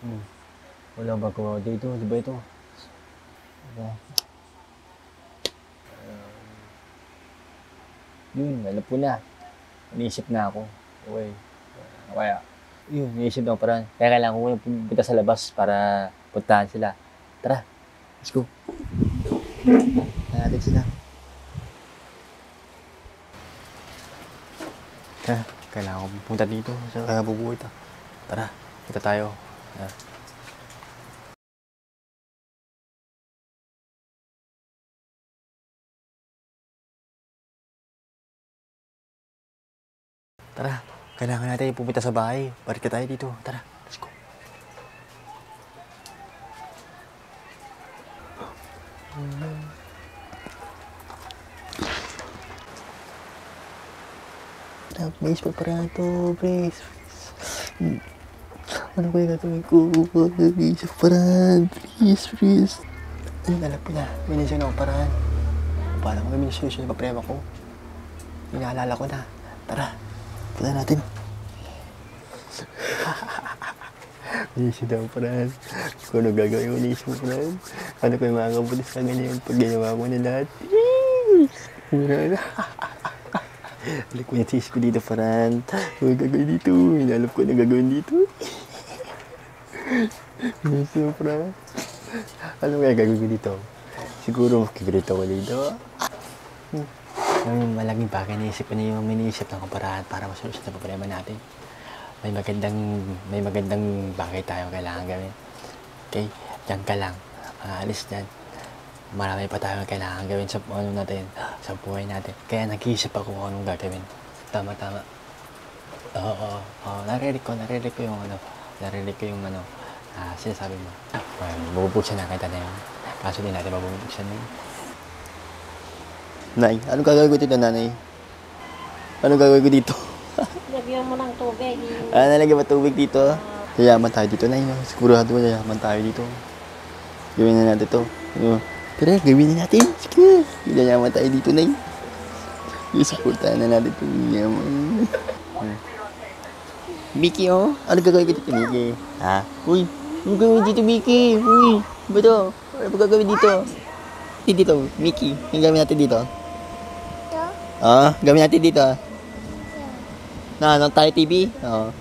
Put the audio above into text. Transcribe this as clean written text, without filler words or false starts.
Hmm. Wala ba ko dito? Di ba ito? Diba? Yun, alam ko na. Iniisip na ako. Okay. Kaya, yun, iniisip na ako parang. Kaya kailangan ko muna pumunta sa labas para puntahan sila. Tara, let's go. Natin sila. Tara, kailangan ko pumunta dito sa bubuhay ito. Tara, kita tayo. Tara, kailangan natin pumunta sa bahay. Balik ka tayo dito. Tara, let's go. Tara, please, paparaan to, please. Ano ba yung gagawin ko? Please, paparaan. Please. Ayun, alam ko na. Minisyon ako paraan. Paano mo kami minisyon yung paprema ko? Inaalala ko na. Tara, punta natin. Minisyon daw paraan. Kung ano gagawin mo minisyon paraan. Ano ko yung mga kabulis sa ganyan pag ginawa ko na lahat. Alam ko yung sis ko dito paraan. Ano gagawin dito? Inaalap ko na gagawin dito. Minisyon paraan. Ano kaya gagawin ko dito? Siguro makigrito ko dito. Yung malaking bagay naisip ko na yung miniisip ng paraan para masolusyon sa problema natin. May magandang bagay tayo kailangan gawin. Okay? Diyan ka lang. Alis dyan. Marami pa tayo kailangan gawin sa ano natin, sa buhay natin. Kaya nag-iisip ako kung anong gagawin. Tama. Oo. Narinig ko yung ano. Sinasabi mo. Mabubuksan na kita na yun. Kaso din natin mabubuksan na yun. Nay, anong gagawin ko dito, nanay? Anong gagawin ko dito? Lagyan mo ng tubig. Nalagyan ba tubig dito? Yayaman tayo dito, nay. Sigurado yayaman tayo dito. Gawin na natin to. Tara, gawin na natin. Sige, yayaman tayo dito, nay. Isuportahan na natin ito. Yayaman. Mickey, oh. Ano gagawin ko dito, Mickey? Ha? Uy, ano gagawin dito, Mickey? Uy, ba ito? Ano gagawin dito? Dito, Mickey. Ano gawin natin dito? Ito? Gawin natin dito. Na, tayo TV? Oo.